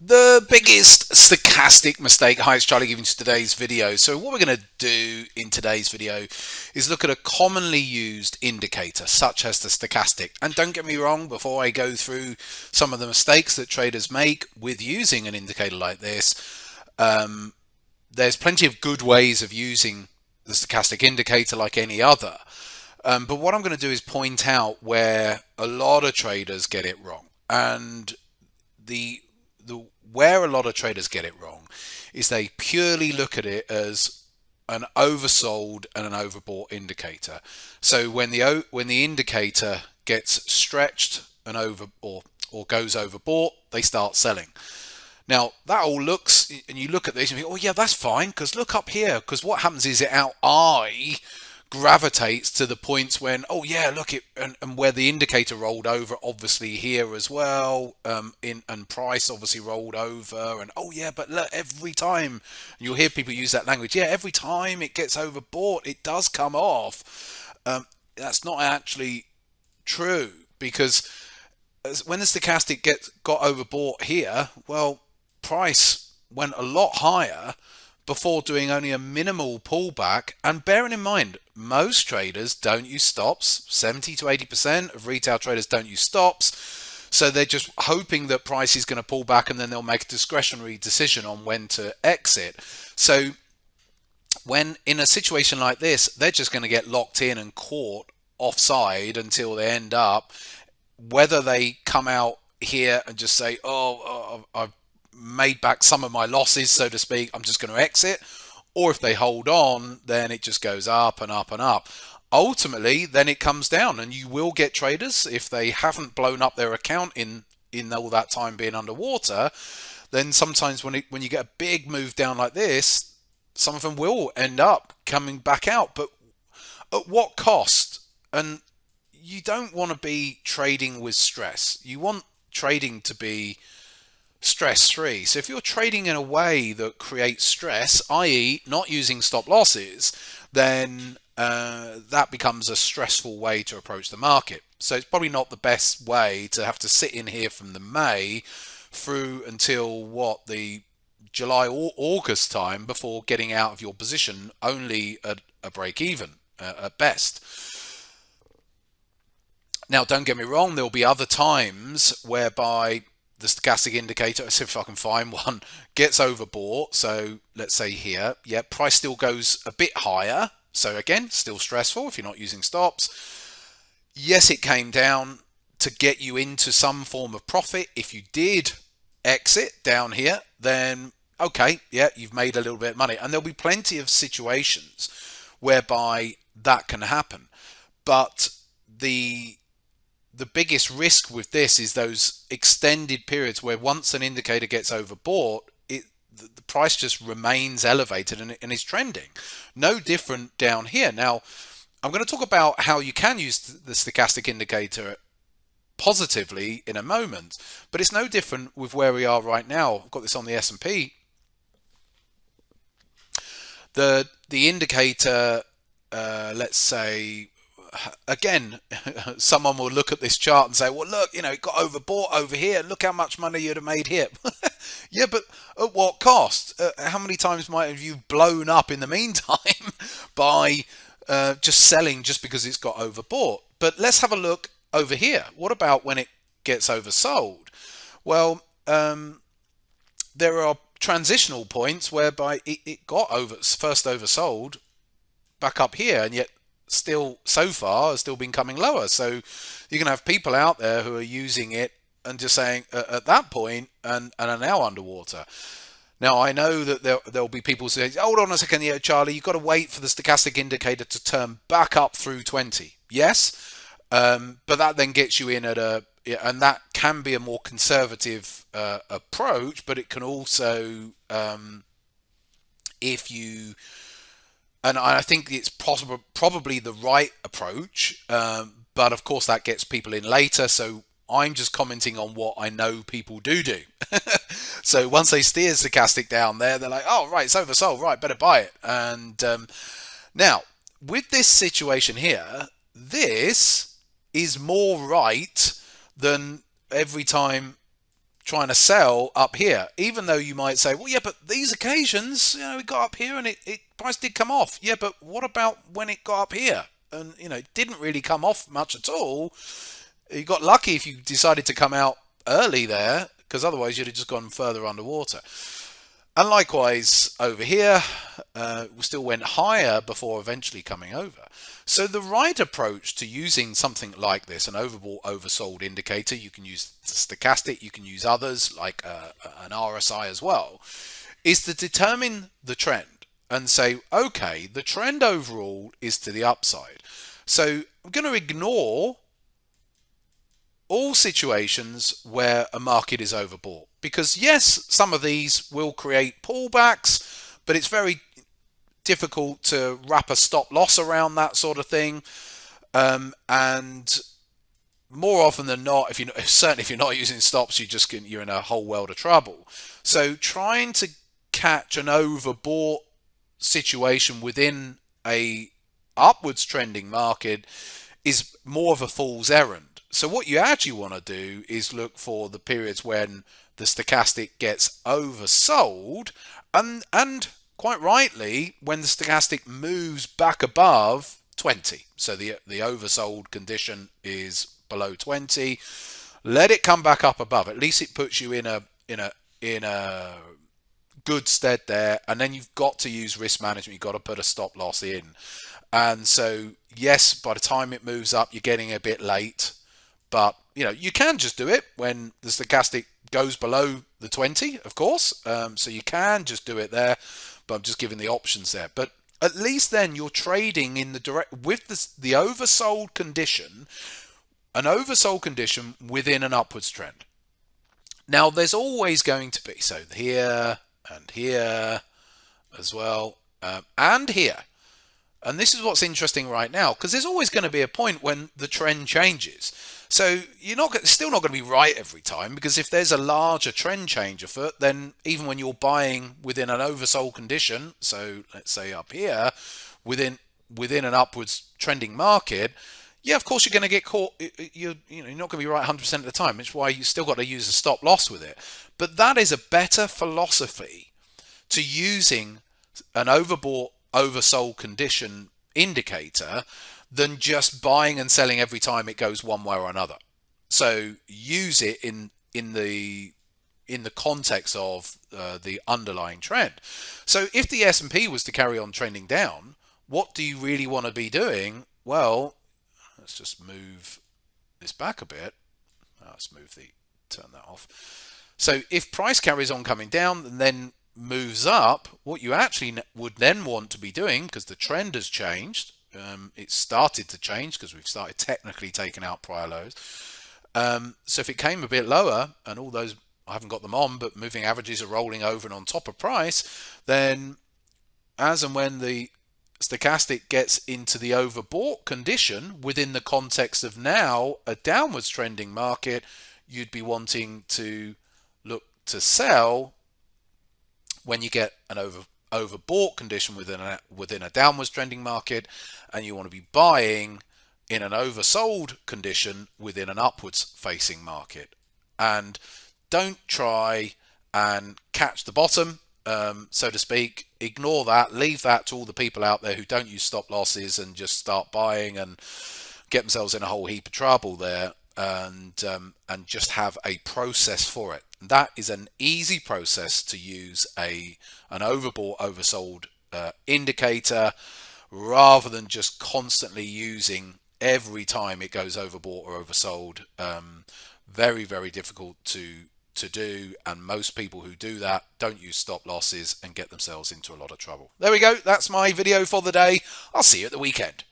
The biggest stochastic mistake. Hi, it's Charlie giving you today's video. So what we're going to do in today's video is look at a commonly used indicator such as the stochastic. And don't get me wrong, before I go through some of the mistakes that traders make with using an indicator like this, there's plenty of good ways of using the stochastic indicator like any other. But what I'm going to do is point out where a lot of traders get it wrong. And the where a lot of traders get it wrong is they purely look at it as an oversold and an overbought indicator. So when the indicator gets stretched and or goes overbought, they start selling. Now that all looks, and you look at this and you think, oh yeah, that's fine, because look up here, because what happens is our eye gravitates to the points when, oh yeah, look it, and where the indicator rolled over, obviously here as well, and price obviously rolled over, and oh yeah, but look, every time, you'll hear people use that language, yeah, every time it gets overbought, it does come off. That's not actually true, because when the stochastic got overbought here, well, price went a lot higher before doing only a minimal pullback. And bearing in mind, most traders don't use stops. 70 to 80% of retail traders don't use stops. So they're just hoping that price is going to pull back, and then they'll make a discretionary decision on when to exit. So when in a situation like this, they're just going to get locked in and caught offside until they end up, whether they come out here and just say, oh, I've made back some of my losses, so to speak, I'm just going to exit, or if they hold on, then it just goes up and up and up. Ultimately, then it comes down, and you will get traders, if they haven't blown up their account in all that time being underwater, then sometimes when you get a big move down like this, some of them will end up coming back out. But at what cost? And you don't want to be trading with stress. You want trading to be stress-free. So if you're trading in a way that creates stress, i.e. not using stop losses, then that becomes a stressful way to approach the market. So it's probably not the best way to have to sit in here from the May through until the July or August time before getting out of your position only at a break even at best. Now, don't get me wrong, there'll be other times whereby the stochastic indicator, see if I can find one, gets overbought. So let's say here, yeah, price still goes a bit higher. So again, still stressful if you're not using stops. Yes, it came down to get you into some form of profit. If you did exit down here, then okay, yeah, you've made a little bit of money. And there'll be plenty of situations whereby that can happen. But the biggest risk with this is those extended periods where once an indicator gets overbought, the price just remains elevated and is trending. No different down here. Now, I'm going to talk about how you can use the stochastic indicator positively in a moment, but it's no different with where we are right now. I've got this on the S&P. The indicator, let's say, again, someone will look at this chart and say, well, look, it got overbought over here. Look how much money you'd have made here. Yeah, but at what cost? How many times might have you blown up in the meantime by just selling just because it's got overbought? But let's have a look over here. What about when it gets oversold? Well, there are transitional points whereby it got first oversold back up here, and yet still so far has still been coming lower. So you're going to have people out there who are using it and just saying at that point and are now underwater. Now, I know that there'll be people saying, hold on a second here, Charlie, you've got to wait for the stochastic indicator to turn back up through 20. Yes, but that then gets you in at and that can be a more conservative approach, but it can also, and I think it's probably the right approach, but of course that gets people in later. So I'm just commenting on what I know people do. So once they steer stochastic down there, they're like, oh, right, it's oversold, right, better buy it. And now, with this situation here, this is more right than every time trying to sell up here, even though you might say, well, yeah, but these occasions, it got up here and it price did come off. Yeah, but what about when it got up here and it didn't really come off much at all? You got lucky if you decided to come out early there, because otherwise you'd have just gone further underwater. And likewise over here, we still went higher before eventually coming over. So the right approach to using something like this, an overbought, oversold indicator, you can use stochastic, you can use others like an RSI as well, is to determine the trend and say, okay, the trend overall is to the upside. So I'm going to ignore all situations where a market is overbought, because yes, some of these will create pullbacks, but it's very difficult to wrap a stop loss around that sort of thing, and more often than not, certainly if you're not using stops, you're in a whole world of trouble. So trying to catch an overbought situation within a upwards trending market is more of a fool's errand. So what you actually want to do is look for the periods when the stochastic gets oversold, and quite rightly when the stochastic moves back above 20. So the oversold condition is below 20. Let it come back up above. At least it puts you in a good stead there, and then you've got to use risk management. You've got to put a stop loss in. And so yes, by the time it moves up, you're getting a bit late. But you can just do it when the stochastic goes below the 20, of course. So you can just do it there, but I'm just giving the options there. But at least then you're trading in the with the oversold condition, an oversold condition within an upwards trend. Now there's always going to be, so here and here as well, and here. And this is what's interesting right now, because there's always going to be a point when the trend changes. So you're still not going to be right every time, because if there's a larger trend change afoot, then even when you're buying within an oversold condition, so let's say up here, within an upwards trending market, yeah, of course you're going to get caught. You're not going to be right 100% of the time, which is why you still got to use a stop loss with it. But that is a better philosophy to using an overbought, oversold condition indicator than just buying and selling every time it goes one way or another. So use it in the context of the underlying trend. So if the S&P was to carry on trending down, what do you really want to be doing? Well, let's just move this back a bit. Turn that off. So if price carries on coming down and then moves up, what you actually would then want to be doing, because the trend has changed, it started to change because we've started technically taking out prior lows. So if it came a bit lower, and all those, I haven't got them on, but moving averages are rolling over and on top of price, then as and when the stochastic gets into the overbought condition within the context of now a downwards trending market, you'd be wanting to look to sell when you get an overbought condition within a downwards trending market, and you want to be buying in an oversold condition within an upwards facing market. And don't try and catch the bottom, so to speak. Ignore that. Leave that to all the people out there who don't use stop losses and just start buying and get themselves in a whole heap of trouble there, and just have a process for it. That is an easy process to use an overbought, oversold indicator, rather than just constantly using every time it goes overbought or oversold. Very, very difficult to do, and most people who do that don't use stop losses and get themselves into a lot of trouble. There we go. That's my video for the day. I'll see you at the weekend.